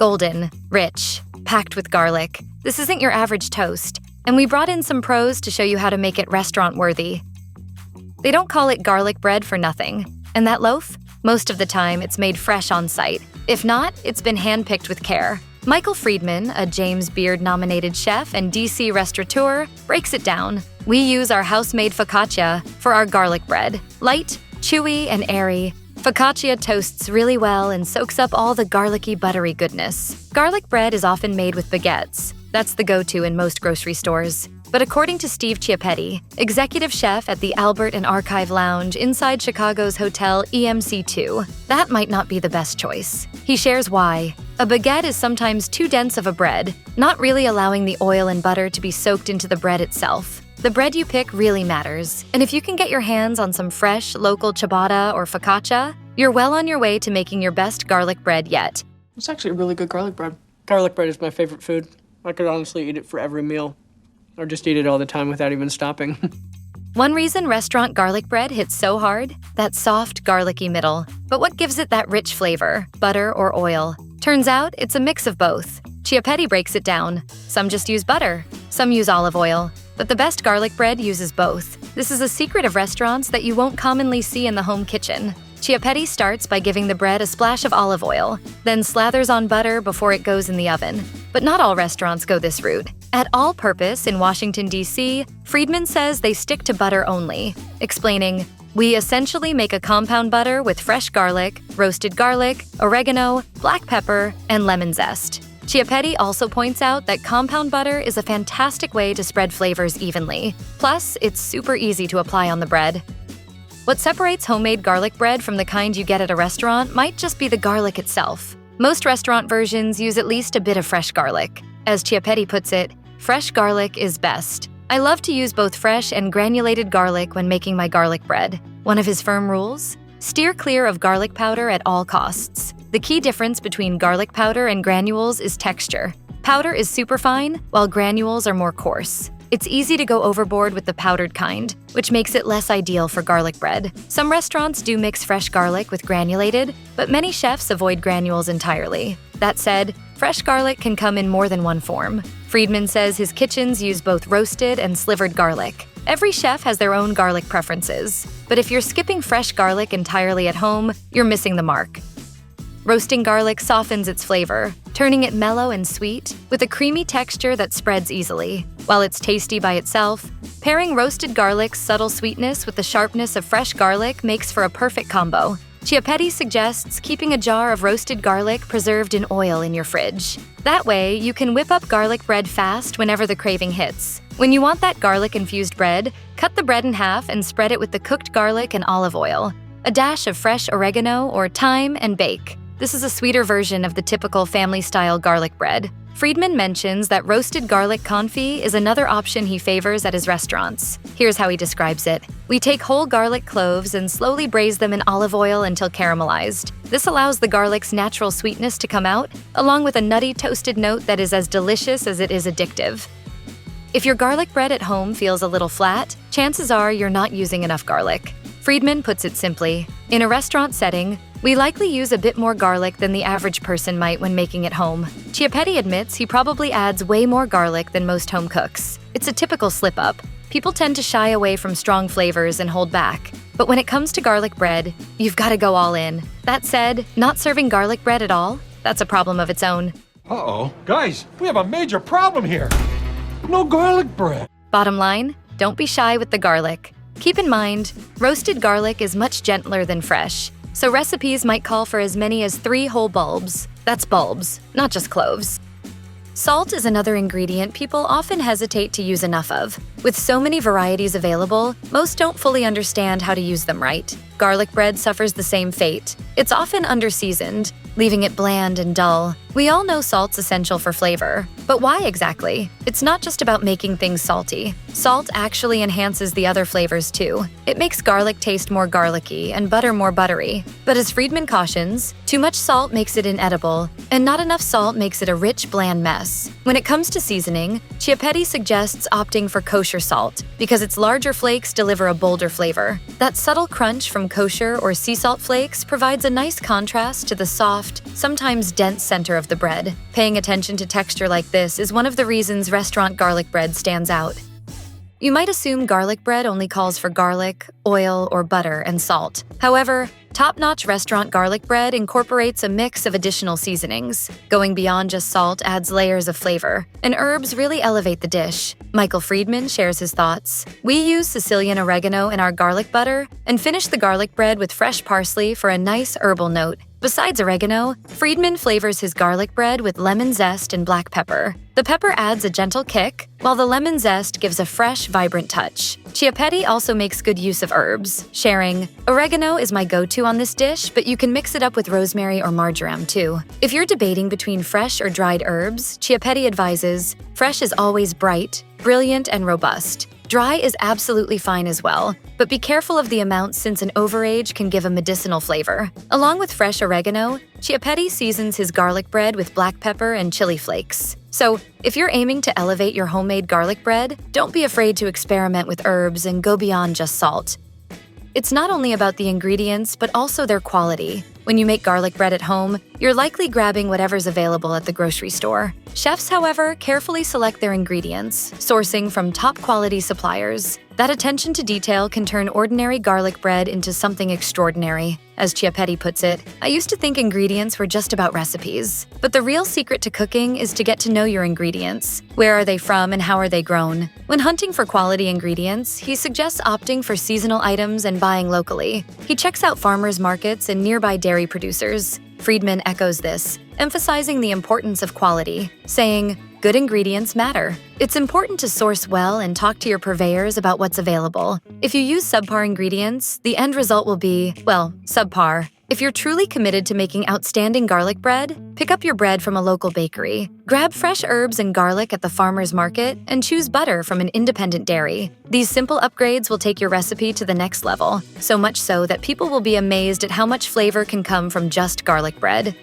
Golden, rich, packed with garlic. This isn't your average toast, and we brought in some pros to show you how to make it restaurant-worthy. They don't call it garlic bread for nothing. And that loaf? Most of the time, it's made fresh on site. If not, it's been hand-picked with care. Michael Friedman, a James Beard-nominated chef and DC restaurateur, breaks it down. We use our house-made focaccia for our garlic bread. Light, chewy, and airy, focaccia toasts really well and soaks up all the garlicky, buttery goodness. Garlic bread is often made with baguettes. That's the go-to in most grocery stores. But according to Steve Chiappetti, executive chef at the Albert and Archive Lounge inside Chicago's hotel EMC2, that might not be the best choice. He shares why. A baguette is sometimes too dense of a bread, not really allowing the oil and butter to be soaked into the bread itself. The bread you pick really matters, and if you can get your hands on some fresh, local ciabatta or focaccia, you're well on your way to making your best garlic bread yet. It's actually a really good garlic bread. Garlic bread is my favorite food. I could honestly eat it for every meal, or just eat it all the time without even stopping. One reason restaurant garlic bread hits so hard? That soft, garlicky middle. But what gives it that rich flavor, butter or oil? Turns out it's a mix of both. Chiappetti breaks it down. Some just use butter, some use olive oil. But the best garlic bread uses both. This is a secret of restaurants that you won't commonly see in the home kitchen. Chiappetti starts by giving the bread a splash of olive oil, then slathers on butter before it goes in the oven. But not all restaurants go this route. At All Purpose in Washington, D.C., Friedman says they stick to butter only, explaining, "We essentially make a compound butter with fresh garlic, roasted garlic, oregano, black pepper, and lemon zest." Chiappetti also points out that compound butter is a fantastic way to spread flavors evenly. Plus, it's super easy to apply on the bread. What separates homemade garlic bread from the kind you get at a restaurant might just be the garlic itself. Most restaurant versions use at least a bit of fresh garlic. As Chiappetti puts it, fresh garlic is best. I love to use both fresh and granulated garlic when making my garlic bread. One of his firm rules? Steer clear of garlic powder at all costs. The key difference between garlic powder and granules is texture. Powder is superfine, while granules are more coarse. It's easy to go overboard with the powdered kind, which makes it less ideal for garlic bread. Some restaurants do mix fresh garlic with granulated, but many chefs avoid granules entirely. That said, fresh garlic can come in more than one form. Friedman says his kitchens use both roasted and slivered garlic. Every chef has their own garlic preferences, but if you're skipping fresh garlic entirely at home, you're missing the mark. Roasting garlic softens its flavor, turning it mellow and sweet, with a creamy texture that spreads easily. While it's tasty by itself, pairing roasted garlic's subtle sweetness with the sharpness of fresh garlic makes for a perfect combo. Chiappetti suggests keeping a jar of roasted garlic preserved in oil in your fridge. That way, you can whip up garlic bread fast whenever the craving hits. When you want that garlic-infused bread, cut the bread in half and spread it with the cooked garlic and olive oil, a dash of fresh oregano or thyme, and bake. This is a sweeter version of the typical family-style garlic bread. Friedman mentions that roasted garlic confit is another option he favors at his restaurants. Here's how he describes it. "We take whole garlic cloves and slowly braise them in olive oil until caramelized. This allows the garlic's natural sweetness to come out, along with a nutty toasted note that is as delicious as it is addictive." If your garlic bread at home feels a little flat, chances are you're not using enough garlic. Friedman puts it simply, in a restaurant setting, we likely use a bit more garlic than the average person might when making it home. Chiappetti admits he probably adds way more garlic than most home cooks. It's a typical slip-up. People tend to shy away from strong flavors and hold back. But when it comes to garlic bread, you've got to go all in. That said, not serving garlic bread at all? That's a problem of its own. Uh-oh. Guys, we have a major problem here. No garlic bread. Bottom line, don't be shy with the garlic. Keep in mind, roasted garlic is much gentler than fresh, so recipes might call for as many as 3 whole bulbs. That's bulbs, not just cloves. Salt is another ingredient people often hesitate to use enough of. With so many varieties available, most don't fully understand how to use them right. Garlic bread suffers the same fate. It's often under-seasoned, leaving it bland and dull. We all know salt's essential for flavor, but why exactly? It's not just about making things salty. Salt actually enhances the other flavors too. It makes garlic taste more garlicky and butter more buttery. But as Friedman cautions, too much salt makes it inedible, and not enough salt makes it a rich, bland mess. When it comes to seasoning, Chiappetti suggests opting for kosher salt because its larger flakes deliver a bolder flavor. That subtle crunch from kosher or sea salt flakes provides a nice contrast to the soft, sometimes dense center of of the bread. Paying attention to texture like this is one of the reasons restaurant garlic bread stands out. You might assume garlic bread only calls for garlic, oil, or butter and salt. However, top-notch restaurant garlic bread incorporates a mix of additional seasonings. Going beyond just salt adds layers of flavor, and herbs really elevate the dish. Michael Friedman shares his thoughts. We use Sicilian oregano in our garlic butter and finish the garlic bread with fresh parsley for a nice herbal note. Besides oregano, Friedman flavors his garlic bread with lemon zest and black pepper. The pepper adds a gentle kick, while the lemon zest gives a fresh, vibrant touch. Chiappetti also makes good use of herbs, sharing, "Oregano is my go-to on this dish, but you can mix it up with rosemary or marjoram too." If you're debating between fresh or dried herbs, Chiappetti advises, fresh is always bright, brilliant, and robust. Dry is absolutely fine as well, but be careful of the amount since an overage can give a medicinal flavor. Along with fresh oregano, Chiappetti seasons his garlic bread with black pepper and chili flakes. So, if you're aiming to elevate your homemade garlic bread, don't be afraid to experiment with herbs and go beyond just salt. It's not only about the ingredients, but also their quality. When you make garlic bread at home, you're likely grabbing whatever's available at the grocery store. Chefs, however, carefully select their ingredients, sourcing from top-quality suppliers. That attention to detail can turn ordinary garlic bread into something extraordinary. As Chiappetti puts it, "I used to think ingredients were just about recipes. But the real secret to cooking is to get to know your ingredients. Where are they from and how are they grown?" When hunting for quality ingredients, he suggests opting for seasonal items and buying locally. He checks out farmers markets and nearby dairy producers. Friedman echoes this, emphasizing the importance of quality, saying, "Good ingredients matter. It's important to source well and talk to your purveyors about what's available. If you use subpar ingredients, the end result will be, well, subpar." If you're truly committed to making outstanding garlic bread, pick up your bread from a local bakery. Grab fresh herbs and garlic at the farmer's market and choose butter from an independent dairy. These simple upgrades will take your recipe to the next level, so much so that people will be amazed at how much flavor can come from just garlic bread.